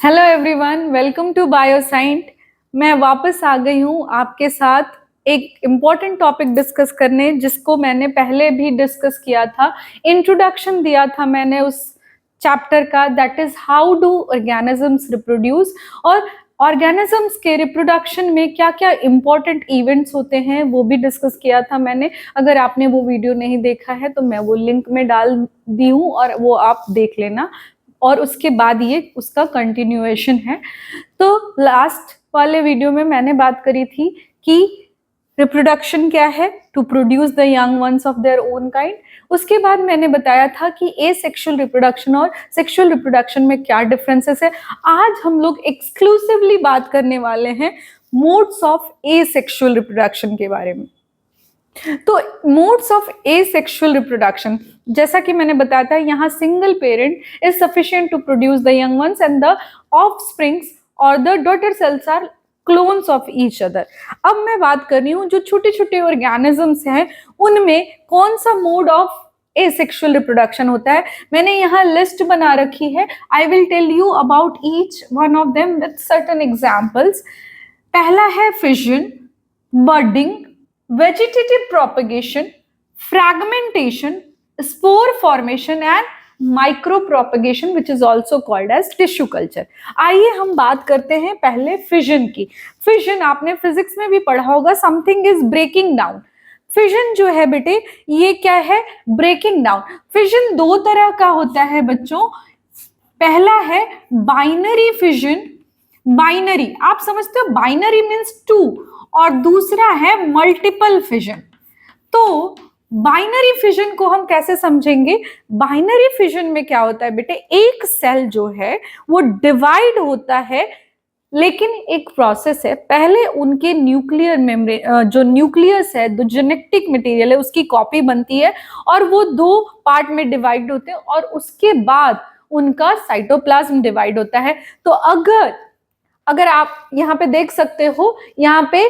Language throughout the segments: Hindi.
Hello everyone, welcome to Bioscient. मैं वापस आ गई हूँ आपके साथ एक इम्पॉर्टेंट टॉपिक डिस्कस करने, जिसको मैंने पहले भी डिस्कस किया था। इंट्रोडक्शन दिया था मैंने उस चैप्टर का, that is how do organisms reproduce. और ऑर्गेनिजम्स के रिप्रोडक्शन में क्या क्या इम्पोर्टेंट इवेंट्स होते हैं वो भी डिस्कस किया था मैंने। अगर आपने वो वीडियो नहीं देखा है तो मैं वो लिंक में डाल दी हूँ और वो आप देख लेना। और उसके बाद ये उसका कंटिन्यूएशन है। तो लास्ट वाले वीडियो में मैंने बात करी थी कि रिप्रोडक्शन क्या है, to produce the young ones of their own kind. उसके बाद मैंने बताया था कि एसेक्सुअल रिप्रोडक्शन और सेक्सुअल रिप्रोडक्शन में क्या डिफरेंसेस है। आज हम लोग एक्सक्लूसिवली बात करने वाले हैं मोड्स ऑफ एसेक्सुअल रिप्रोडक्शन के बारे में। तो मोड्स ऑफ एसेक्सुअल रिप्रोडक्शन, जैसा कि मैंने बताया था, यहाँ single parent is sufficient to produce the young ones and the offsprings और the daughter cells are clones of each other. अब मैं बात कर रही हूँ जो छोटे छोटे ऑर्गेनिजम्स हैं उनमें कौन सा मोड ऑफ एसेक्सुअल रिप्रोडक्शन होता है। मैंने यहाँ लिस्ट बना रखी है। I will tell you about each one of them with certain examples. पहला है fission, budding, vegetative propagation, fragmentation, spore formation and micro propagation which is also called as tissue culture। आइए हम बात करते हैं पहले फिजन की। फिजन आपने फिजिक्स में भी पढ़ा होगा, something is breaking down. Fission जो है बेटे, ये क्या है? Breaking down. फिजन दो तरह का होता है बच्चों। पहला है बाइनरी फिजन। बाइनरी आप समझते हो, बाइनरी मीन्स टू, और दूसरा है मल्टीपल फिजन। तो बाइनरी फिजन को हम कैसे समझेंगे? बाइनरी फिजन में क्या होता है बेटे, एक सेल जो है वो डिवाइड होता है, लेकिन एक प्रोसेस है। पहले उनके न्यूक्लियर मेम्ब्रेन, जो न्यूक्लियस है, जो जेनेटिक मटेरियल है, उसकी कॉपी बनती है और वो दो पार्ट में डिवाइड होते हैं और उसके बाद उनका साइटोप्लाज्म डिवाइड होता है। तो अगर आप यहाँ पे देख सकते हो, यहाँ पे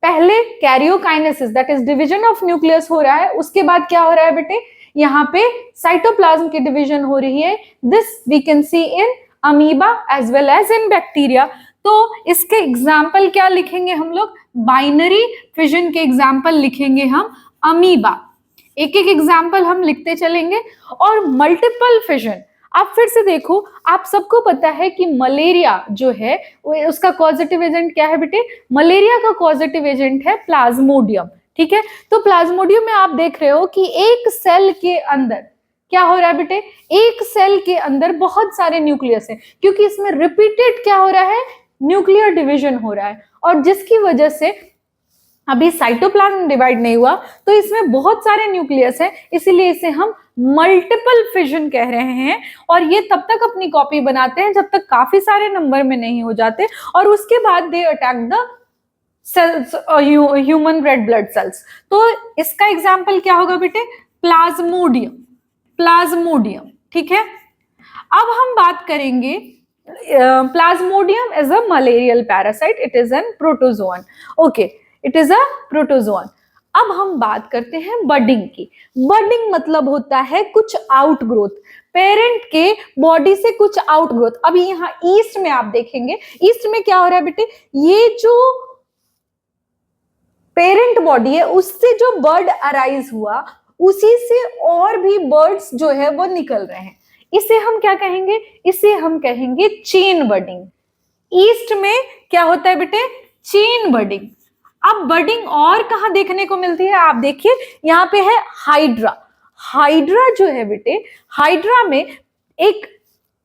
पहले karyokinesis that is division of nucleus हो रहा है, उसके बाद क्या हो रहा है बेटे, यहाँ पे साइटोप्लाज्म की डिवीजन हो रही है। This we can see in amoeba as well as in bacteria. तो इसके एग्जाम्पल क्या लिखेंगे हम लोग? बाइनरी फिजन के एग्जाम्पल लिखेंगे हम अमीबा। एक एक एग्जाम्पल हम लिखते चलेंगे। और मल्टीपल फिजन, आप फिर से देखो, आप सबको पता है कि मलेरिया जो है उसका कॉजेटिव एजेंट क्या है बेटे? मलेरिया का कॉजेटिव एजेंट है प्लाज्मोडियम। ठीक है, तो प्लाज्मोडियम में आप देख रहे हो कि एक सेल के अंदर क्या हो रहा है बेटे? एक सेल के अंदर बहुत सारे न्यूक्लियस है, क्योंकि इसमें रिपीटेड क्या हो रहा है? न्यूक्लियर डिवीजन हो रहा है, और जिसकी वजह से अभी साइटोप्लाज्म डिवाइड नहीं हुआ, तो इसमें बहुत सारे न्यूक्लियस है, इसीलिए इसे हम मल्टीपल फिजन कह रहे हैं। और ये तब तक अपनी कॉपी बनाते हैं जब तक काफी सारे नंबर में नहीं हो जाते, और उसके बाद they attack the cells, human red blood cells. तो इसका एग्जाम्पल क्या होगा बेटे? प्लाज्मोडियम। प्लाज्मोडियम, ठीक है। अब हम बात करेंगे, Plasmodium is a malarial parasite, it is an protozoan. Okay, it is a protozoan. अब हम बात करते हैं बडिंग की। बडिंग मतलब होता है कुछ आउटग्रोथ, पेरेंट के बॉडी से कुछ आउटग्रोथ। अभी यहाँ ईस्ट में आप देखेंगे, ईस्ट में क्या हो रहा है बेटे? ये जो पेरेंट बॉडी है उससे जो बर्ड अराइज हुआ, उसी से और भी बर्ड्स जो है वो निकल रहे हैं। इसे हम क्या कहेंगे? इसे हम कहेंगे चेन बडिंग। ईस्ट में क्या होता है बेटे? Chain budding. अब बडिंग और कहां देखने को मिलती है? आप देखिए, यहाँ पे है हाइड्रा। हाइड्रा जो है बेटे, हाइड्रा में एक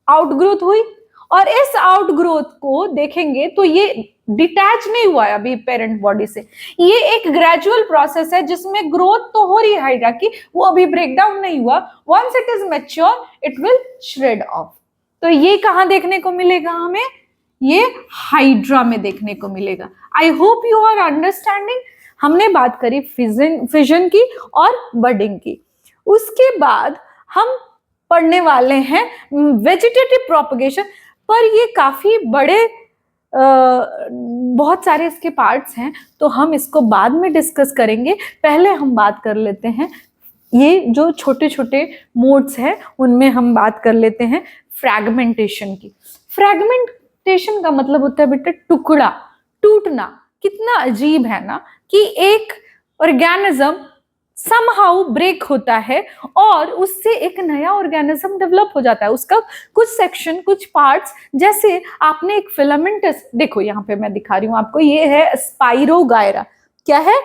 आउटग्रोथ हुई, और इस आउटग्रोथ को देखेंगे तो ये डिटैच नहीं हुआ है अभी पेरेंट बॉडी से। ये एक ग्रेजुअल प्रोसेस है जिसमें ग्रोथ तो हो रही है हाइड्रा की, वो अभी ब्रेकडाउन नहीं हुआ। Once it is mature it will shred off. तो ये कहां देखने को मिलेगा हमें? ये हाइड्रा में देखने को मिलेगा। I hope you are understanding. हमने बात करी फिजन की और बडिंग की। उसके बाद हम पढ़ने वाले हैं वेजिटेटिव प्रोपगेशन, पर ये काफी बड़े बहुत सारे इसके पार्ट्स हैं, तो हम इसको बाद में डिस्कस करेंगे। पहले हम बात कर लेते हैं ये जो छोटे छोटे मोड्स हैं उनमें हम बात कर लेते हैं फ्रैगमेंटेशन की। फ्रैगमेंटेशन का मतलब होता है बेटा टुकड़ा, टूटना। कितना अजीब है ना कि एक ऑर्गेनिज्म समहाउ ब्रेक होता है और उससे एक नया ऑर्गेनिज्म डेवलप हो जाता है। उसका कुछ सेक्शन, कुछ पार्ट्स, जैसे आपने एक फिलामेंटस, देखो यहाँ पे मैं दिखा रही हूँ आपको, ये है स्पाइरोगायरा। क्या है?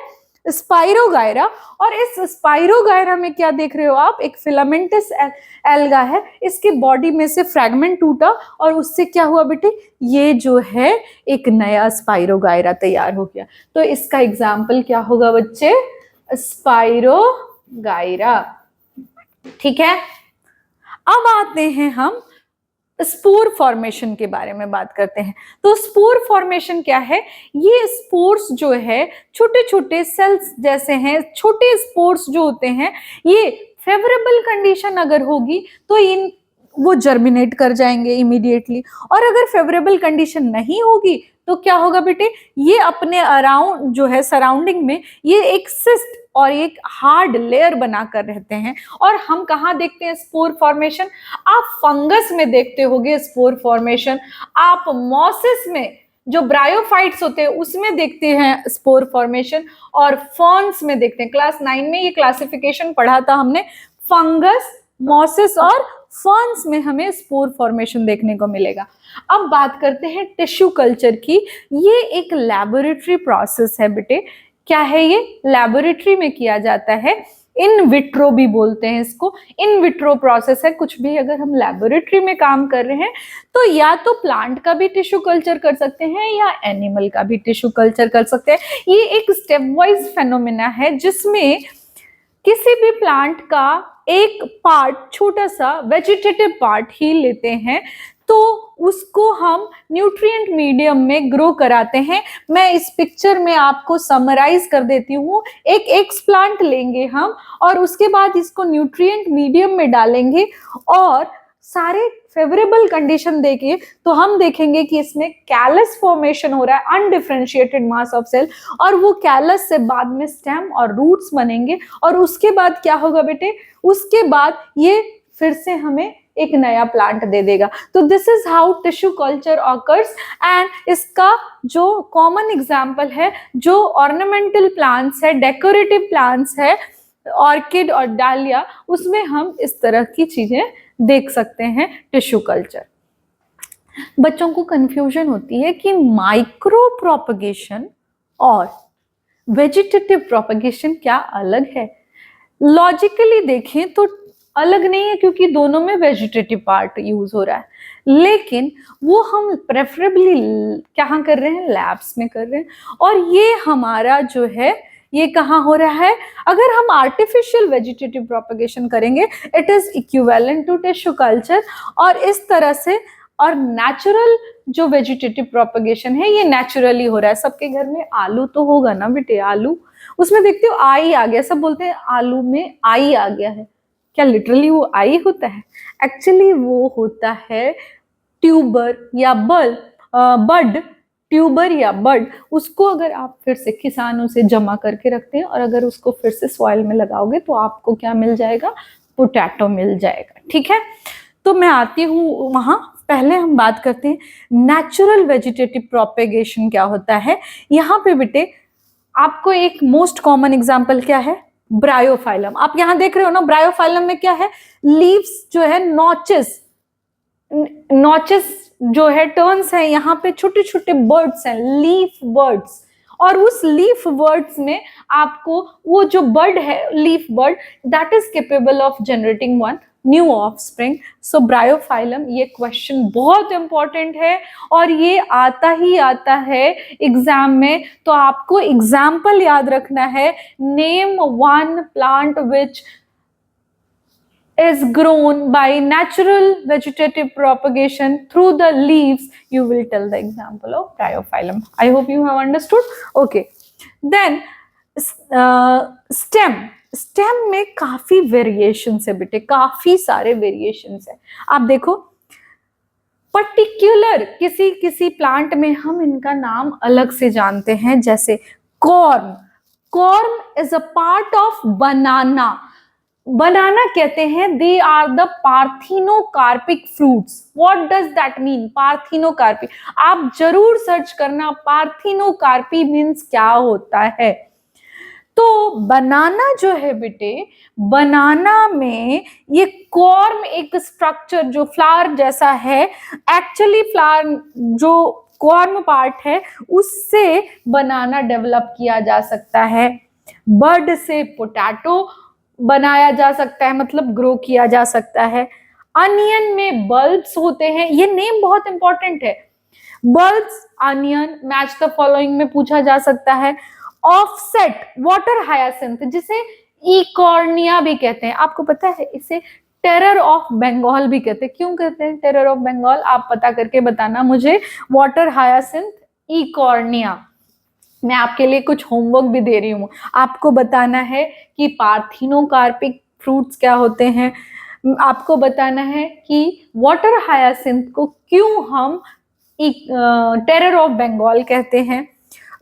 स्पाइरोगायरा। और इस स्पाइरोगायरा में क्या देख रहे हो आप? एक फिलामेंटस एल्गा है, इसके बॉडी में से फ्रैगमेंट टूटा और उससे क्या हुआ बेटे? ये जो है एक नया स्पाइरोगायरा तैयार हो गया। तो इसका एग्जाम्पल क्या होगा बच्चे? स्पाइरोगायरा। ठीक है, अब आते हैं हम स्पोर फॉर्मेशन के बारे में बात करते हैं। तो स्पोर फॉर्मेशन क्या है? ये स्पोर्स जो है छोटे छोटे सेल्स जैसे हैं, छोटे स्पोर्स जो होते हैं, ये फेवरेबल कंडीशन अगर होगी तो इन वो जर्मिनेट कर जाएंगे इमीडिएटली, और अगर फेवरेबल कंडीशन नहीं होगी तो क्या होगा बेटे? ये अपने अराउंड जो है सराउंडिंग में ये एक सिस्ट और एक हार्ड लेयर बनाकर रहते हैं। और हम कहाँ देखते हैं स्पोर फॉर्मेशन? आप फंगस में देखते होगे स्पोर फॉर्मेशन, आप मॉसेस में जो ब्रायोफाइट्स होते हैं उसमें देखते हैं स्पोर फॉर्मेशन, और फर्न्स में देखते हैं। क्लास 9 में ये क्लासिफिकेशन पढ़ा था हमने, फंगस, मॉसेस और फर्न्स में हमें स्पोर फॉर्मेशन देखने को मिलेगा। अब बात करते हैं टिश्यू कल्चर की। ये एक लैबोरेटरी प्रोसेस है बेटे। क्या है ये? लैबोरेटरी में किया जाता है, इन विट्रो भी बोलते हैं इसको। इन विट्रो प्रोसेस है। कुछ भी अगर हम लैबोरेटरी में काम कर रहे हैं तो या तो प्लांट का भी टिश्यू कल्चर कर सकते हैं या एनिमल का भी टिश्यू कल्चर कर सकते हैं। ये एक स्टेप वाइज फेनोमेना है जिसमें किसी भी प्लांट का एक पार्ट, छोटा सा वेजिटेटिव पार्ट ही लेते हैं, तो उसको हम न्यूट्रिएंट मीडियम में ग्रो कराते हैं। मैं इस पिक्चर में आपको समराइज कर देती हूँ। एक एक्स प्लांट लेंगे हम और उसके बाद इसको न्यूट्रिएंट मीडियम में डालेंगे और सारे फेवरेबल कंडीशन देके तो हम देखेंगे कि इसमें कैलस फॉर्मेशन हो रहा है, अनडिफरेंशिएटेड मास ऑफ सेल, और वो कैलस से बाद में स्टेम और रूट्स बनेंगे। और उसके बाद क्या होगा बेटे? उसके बाद ये फिर से हमें एक नया प्लांट दे देगा। तो this is how tissue culture occurs. And इसका जो कॉमन एग्जाम्पल है, जो ऑर्नामेंटल प्लांट्स है, डेकोरेटिव प्लांट्स है, ऑर्किड और डालिया, उसमें हम इस तरह की चीजें देख सकते हैं टिश्यू कल्चर। बच्चों को कंफ्यूजन होती है कि माइक्रो प्रोपगेशन और वेजिटेटिव प्रोपगेशन क्या अलग है? लॉजिकली देखें तो अलग नहीं है, क्योंकि दोनों में वेजिटेटिव पार्ट यूज हो रहा है, लेकिन वो हम प्रेफरेबली कहाँ कर रहे हैं? लैब्स में कर रहे हैं। और ये हमारा जो है ये कहाँ हो रहा है? अगर हम आर्टिफिशियल वेजिटेटिव प्रोपगेशन करेंगे it is equivalent to tissue culture, और इस तरह से। और नेचुरल जो वेजिटेटिव प्रोपगेशन है ये नेचुरली हो रहा है। सबके घर में आलू तो होगा ना बेटे, आलू, उसमें देखते हो आई आ गया, सब बोलते हैं आलू में आई आ गया है। क्या लिटरली वो आई होता है? एक्चुअली वो होता है ट्यूबर या बड, ट्यूबर या बड। उसको अगर आप फिर से किसानों से जमा करके रखते हैं और अगर उसको फिर से सॉइल में लगाओगे तो आपको क्या मिल जाएगा? पोटैटो मिल जाएगा। ठीक है, तो मैं आती हूँ वहां। पहले हम बात करते हैं नेचुरल वेजिटेटिव प्रोपेगेशन क्या होता है। यहाँ पे बेटे आपको एक मोस्ट कॉमन एग्जाम्पल क्या है? ब्रायोफाइलम। आप यहाँ देख रहे हो ना, ब्रायोफाइलम में क्या है? लीव्स जो है नॉचेस जो है टर्न्स है, यहाँ पे छोटे छोटे बर्ड्स हैं, लीफ बर्ड्स। और उस लीफ बर्ड्स में आपको वो जो बर्ड है, leaf bird, that is capable of generating one new offspring. So Bryophyllum, ये क्वेश्चन बहुत इंपॉर्टेंट है और ये आता ही आता है एग्जाम में। तो आपको एग्जाम्पल याद रखना है, name one plant which is grown by natural vegetative propagation through the leaves. You will tell the example of Bryophyllum. I hope you have understood. Okay, then stem में काफी वेरिएशंस है बेटे, काफी सारे वेरिएशंस है। आप देखो पर्टिकुलर किसी किसी प्लांट में हम इनका नाम अलग से जानते हैं, जैसे corn. Corn is a part of banana. Banana कहते हैं they are the parthenocarpic fruits. What does that mean parthenocarpic? आप जरूर सर्च करना पार्थिनोकार्पी मीन्स क्या होता है। तो बनाना जो है बेटे, बनाना में ये कॉर्म एक स्ट्रक्चर जो फ्लावर जैसा है, एक्चुअली फ्लावर जो कॉर्म पार्ट है उससे बनाना डेवलप किया जा सकता है। बर्ड से पोटैटो बनाया जा सकता है, मतलब ग्रो किया जा सकता है। अनियन में बल्ब्स होते हैं, ये नेम बहुत इंपॉर्टेंट है। Bulbs, onion, match the following में पूछा जा सकता है। ऑफसेट वाटर हायासिंथ जिसे इकॉर्निया भी कहते हैं, आपको पता है इसे टेरर ऑफ बंगाल भी कहते हैं। क्यों कहते हैं टेरर ऑफ बंगाल? आप पता करके बताना मुझे। Water hyacinth, Eichhornia. मैं आपके लिए कुछ होमवर्क भी दे रही हूं, आपको बताना है कि पार्थिनोकार्पिक फ्रूट्स क्या होते हैं, आपको बताना है कि वाटर हायासिंथ को क्यों हम टेरर ऑफ बंगाल कहते हैं।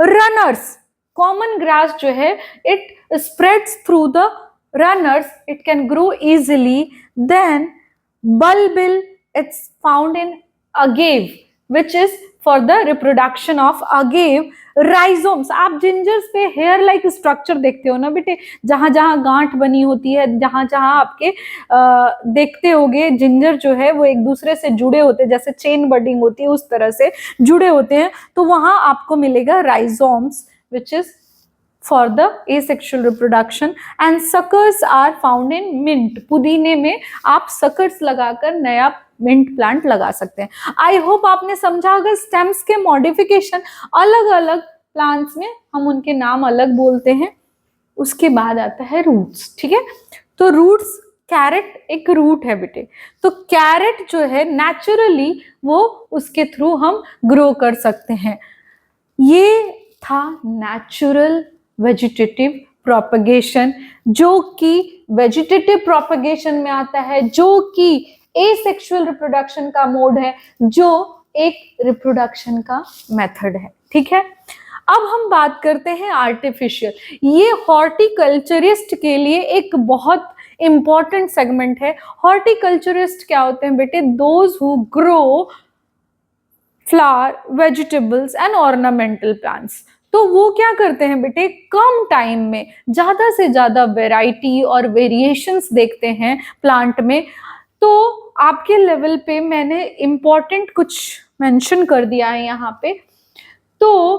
रनर्स, कॉमन ग्रास जो है it spreads through the runners, it can grow easily. Then bulbil, it's found in agave which is for the reproduction of agave। Rhizomes, आप जिंजर्स पे हेयर लाइक स्ट्रक्चर देखते हो ना बेटे, जहां जहां गांठ बनी होती है, जहां जहां आपके देखते होगे जिंजर जो है वो एक दूसरे से जुड़े होते हैं, जैसे चेन बडिंग होती है उस तरह से जुड़े होते हैं, तो वहां आपको मिलेगा rhizomes which is for the asexual reproduction। and suckers are found in mint। पुदीने में आप suckers लगाकर नया मिंट प्लांट लगा सकते हैं। आई होप आपने समझा। अगर स्टेम्स के मॉडिफिकेशन अलग अलग प्लांट्स में हम उनके नाम अलग बोलते हैं। उसके बाद आता है रूट्स, ठीक है। तो रूट्स, कैरेट एक रूट है बेटे, तो कैरेट जो है नेचुरली वो उसके थ्रू हम ग्रो कर सकते हैं। ये था नेचुरल वेजिटेटिव प्रोपगेशन, जो कि वेजिटेटिव प्रोपगेशन में आता है, जो कि एसेक्सुअल रिप्रोडक्शन का मोड है, जो एक रिप्रोडक्शन का मेथड है, ठीक है। अब हम बात करते हैं आर्टिफिशियल। ये हॉर्टिकल्चरिस्ट के लिए एक बहुत इंपॉर्टेंट सेगमेंट है। हॉर्टिकल्चरिस्ट क्या होते हैं बेटे? Those who grow flower, vegetables and ornamental plants. तो वो क्या करते हैं बेटे? कम टाइम में ज्यादा से ज्यादा वैरायटी और वेरिएशंस देखते हैं प्लांट में। तो आपके लेवल पे मैंने इंपॉर्टेंट कुछ मेंशन कर दिया है यहाँ पे। तो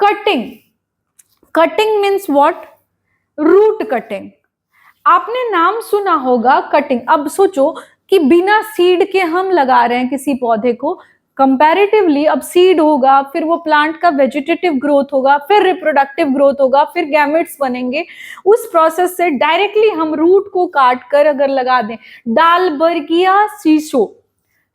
cutting, cutting means what? Root cutting. आपने नाम सुना होगा कटिंग। अब सोचो कि बिना सीड के हम लगा रहे हैं किसी पौधे को, कंपैरेटिवली अब सीड होगा, फिर वो प्लांट का वेजिटेटिव ग्रोथ होगा, फिर रिप्रोडक्टिव ग्रोथ होगा, फिर गैमेट्स बनेंगे। उस प्रोसेस से डायरेक्टली हम रूट को काट कर अगर लगा दें, डालबर्गिया शीशो,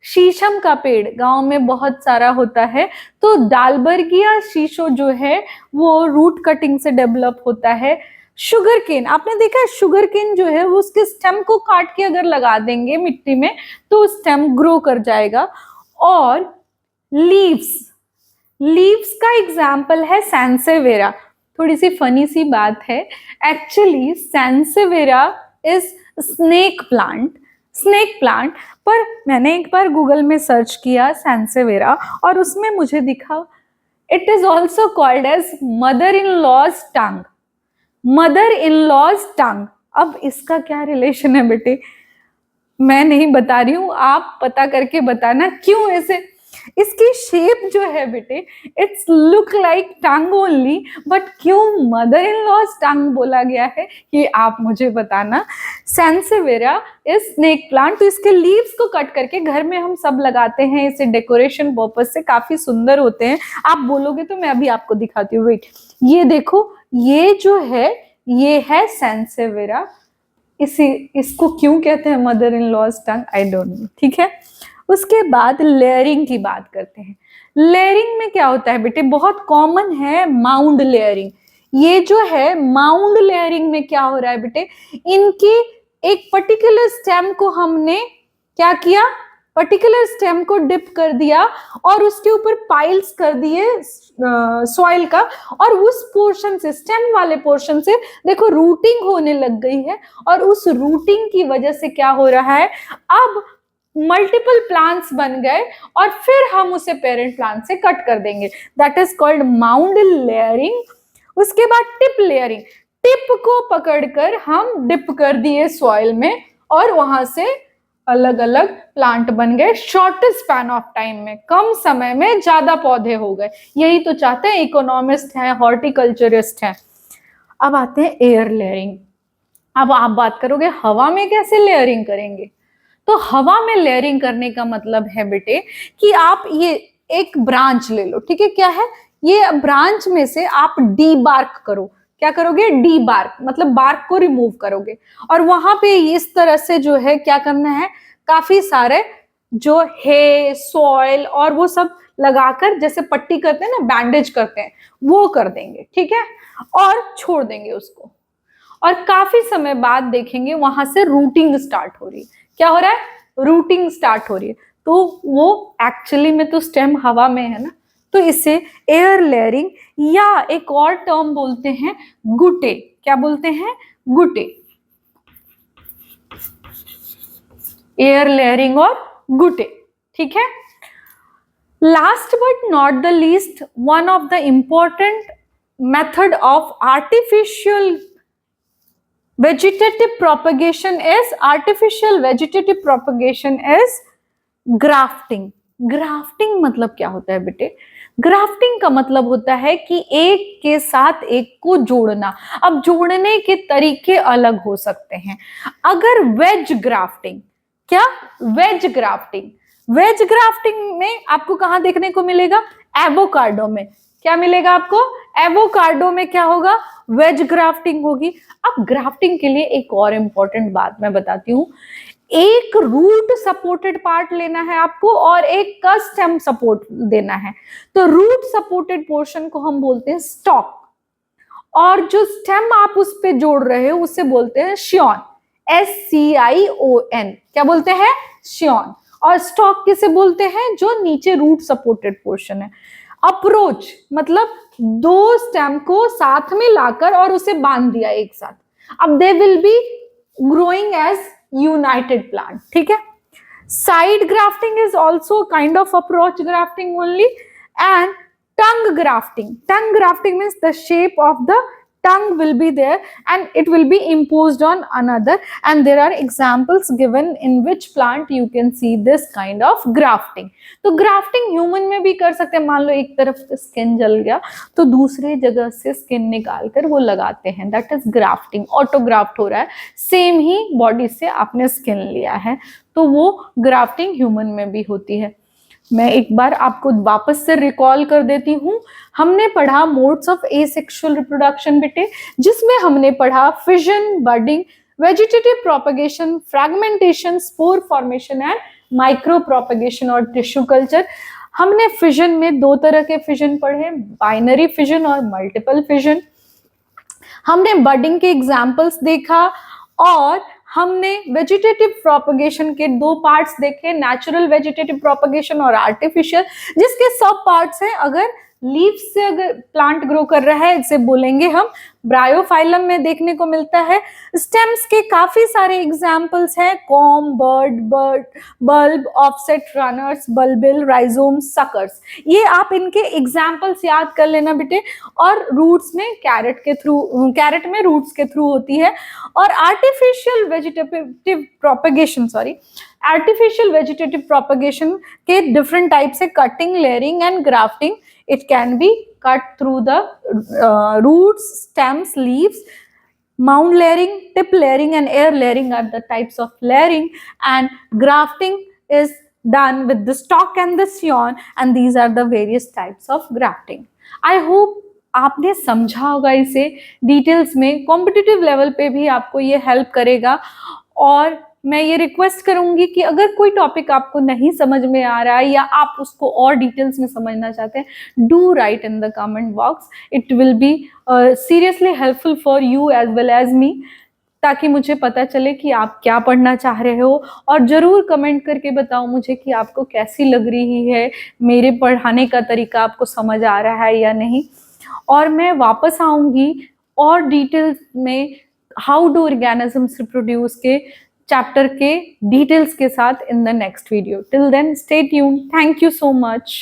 शीशम का पेड़ गांव में बहुत सारा होता है, तो डालबर्गिया शीशो जो है वो रूट कटिंग से डेवलप होता है। शुगर केन, आपने देखा है शुगर केन जो है वो उसके स्टेम को काट के अगर लगा देंगे मिट्टी में तो स्टेम ग्रो कर जाएगा। और लीव्स, लीव्स का एग्जाम्पल है सैंसेवेरा। थोड़ी सी फनी सी बात है, actually sansevieria is snake plant, snake plant. पर मैंने एक बार गूगल में सर्च किया सैंसेवेरा और उसमें मुझे दिखा it is also called as mother in law's tongue, mother in law's tongue. अब इसका क्या रिलेशन है बेटे? मैं नहीं बता रही हूं, आप पता करके बताना क्यों ऐसे। इसकी शेप जो है बेटे it's look like tongue only, but क्यों मदर इन लॉज टंग बोला गया है ये आप मुझे बताना। सैंसेवेरा इज स्नेक प्लांट। तो इसके लीव्स को कट करके घर में हम सब लगाते हैं, इसे डेकोरेशन पर्पस से काफी सुंदर होते हैं। आप बोलोगे तो मैं अभी आपको दिखाती हूँ। वेट, ये देखो, ये जो है ये है सैंसेवेरा। इसको क्यों कहते हैं mother in law's tongue, I don't know, ठीक है। उसके बाद लेयरिंग की बात करते हैं। लेयरिंग में क्या होता है बेटे? बहुत कॉमन है माउंड लेयरिंग। ये जो है माउंड लेयरिंग में क्या हो रहा है बेटे? इनकी एक पर्टिकुलर स्टेम को हमने क्या किया? पर्टिकुलर स्टेम को डिप कर दिया और उसके ऊपर पाइल्स कर दिए सॉइल का, और उस पोर्शन से, स्टेम वाले पोर्शन से देखो रूटिंग होने लग गई है, और उस रूटिंग की वजह से क्या हो रहा है, अब मल्टीपल प्लांट्स बन गए और फिर हम उसे पेरेंट प्लांट से कट कर देंगे, that is called mound layering. उसके बाद टिप लेयरिंग, टिप को पकड़कर हम डिप कर दिए सॉइल में और वहां से अलग अलग प्लांट बन गए, शॉर्टेस्ट स्पैन ऑफ टाइम में, कम समय में ज्यादा पौधे हो गए। यही तो चाहते हैं इकोनॉमिस्ट हैं, हॉर्टिकल्चरिस्ट हैं। अब आते हैं एयर लेयरिंग। अब आप बात करोगे हवा में कैसे लेयरिंग करेंगे, तो हवा में लेयरिंग करने का मतलब है बेटे कि आप ये एक ब्रांच ले लो, ठीक है, क्या है ये ब्रांच में से आप डी बार्क करो, क्या करोगे, डी बार्क मतलब बार्क को रिमूव करोगे, और वहां पे इस तरह से जो है क्या करना है, काफी सारे जो है सॉइल और वो सब लगाकर, जैसे पट्टी करते हैं ना, बैंडेज करते हैं, वो कर देंगे, ठीक है, और छोड़ देंगे उसको, और काफी समय बाद देखेंगे वहां से रूटिंग स्टार्ट हो रही है। क्या हो रहा है, रूटिंग स्टार्ट हो रही है, तो वो एक्चुअली में तो स्टेम हवा में है ना, तो इसे एयर लेयरिंग या एक और टर्म बोलते हैं गुटे। क्या बोलते हैं, गुटे, एयर लेयरिंग और गुटे, ठीक है। Last but not the least, one of the important method of artificial vegetative propagation is grafting। Grafting मतलब क्या होता है बेटे, ग्राफ्टिंग का मतलब होता है कि एक के साथ एक को जोड़ना। अब जोड़ने के तरीके अलग हो सकते हैं। अगर वेज ग्राफ्टिंग, क्या वेज ग्राफ्टिंग, वेज ग्राफ्टिंग में आपको कहां देखने को मिलेगा, एवोकाडो में। क्या मिलेगा आपको, एवोकाडो में क्या होगा, वेज ग्राफ्टिंग होगी। अब ग्राफ्टिंग के लिए एक और इंपॉर्टेंट बात मैं बताती हूँ, एक रूट सपोर्टेड पार्ट लेना है आपको और एक का स्टेम सपोर्ट देना है। तो रूट सपोर्टेड पोर्शन को हम बोलते हैं स्टॉक, और जो स्टेम आप उस पे जोड़ रहे हो उसे बोलते हैं शियोन, SCION। क्या बोलते हैं, शियोन। और स्टॉक किसे बोलते हैं, जो नीचे रूट सपोर्टेड पोर्शन है। अप्रोच मतलब दो स्टेम को साथ में लाकर और उसे बांध दिया एक साथ, अब they will be growing as united plant, ठीक है। Side grafting is also kind of approach grafting only. And tongue grafting, tongue grafting means the shape of the tongue will be there and it will be imposed on another, and there are examples given in which plant you can see this kind of grafting। तो grafting human में भी कर सकते हैं। मान लो एक तरफ स्किन जल गया तो दूसरे जगह से स्किन निकाल कर वो लगाते हैं, that is grafting। ऑटोग्राफ्ट हो रहा है, सेम ही बॉडी से आपने स्किन लिया है, तो वो ग्राफ्टिंग ह्यूमन में भी होती है। मैं एक बार आपको वापस से रिकॉल कर देती हूँ। हमने पढ़ा मोड्स ऑफ एसेक्सुअल रिप्रोडक्शन बेटे, जिसमें हमने पढ़ा fission, budding, vegetative propagation, fragmentation, spore formation and micro propagation और टिश्यू कल्चर। हमने फिजन में दो तरह के फिजन पढ़े, बाइनरी फिजन और मल्टीपल फिजन। हमने बडिंग के एग्जाम्पल्स देखा और हमने वेजिटेटिव प्रोपगेशन के दो पार्ट्स देखे, नेचुरल वेजिटेटिव प्रोपगेशन और आर्टिफिशियल, जिसके सब पार्ट्स हैं। अगर लीव्स से अगर प्लांट ग्रो कर रहा है इसे बोलेंगे हम ब्रायोफाइलम में देखने को मिलता है। स्टेम्स के काफी सारे एग्जाम्पल्स हैं, com, bulb, offset runners, bulbil, rhizome, suckers. ये आप इनके एग्जाम्पल्स याद कर लेना बेटे। और रूट्स में कैरेट के थ्रू, कैरेट में रूट्स के थ्रू होती है। और आर्टिफिशियल वेजिटेटिव प्रोपगेशन के डिफरेंट टाइप्स है, cutting, layering and grafting. It can be cut through the roots, stems, leaves. Mound layering, tip layering and air layering are the types of layering, and grafting is done with the stalk and the scion, and these are the various types of grafting. I hope आपने समझा होगा इसे डिटेल्स में। कॉम्पिटिटिव लेवल पे भी आपको ये हेल्प करेगा। और मैं ये रिक्वेस्ट करूंगी कि अगर कोई टॉपिक आपको नहीं समझ में आ रहा है या आप उसको और डिटेल्स में समझना चाहते हैं, do write in the comment box. It will be seriously helpful for you as well as me, ताकि मुझे पता चले कि आप क्या पढ़ना चाह रहे हो। और ज़रूर कमेंट करके बताओ मुझे कि आपको कैसी लग रही है, मेरे पढ़ाने का तरीका आपको समझ आ रहा है या नहीं। और मैं वापस आऊँगी और डिटेल्स में हाउ डू ऑर्गेनिजम्स रिप्रोड्यूस के चैप्टर के डिटेल्स के साथ in the next video. Till then stay tuned. Thank you so much.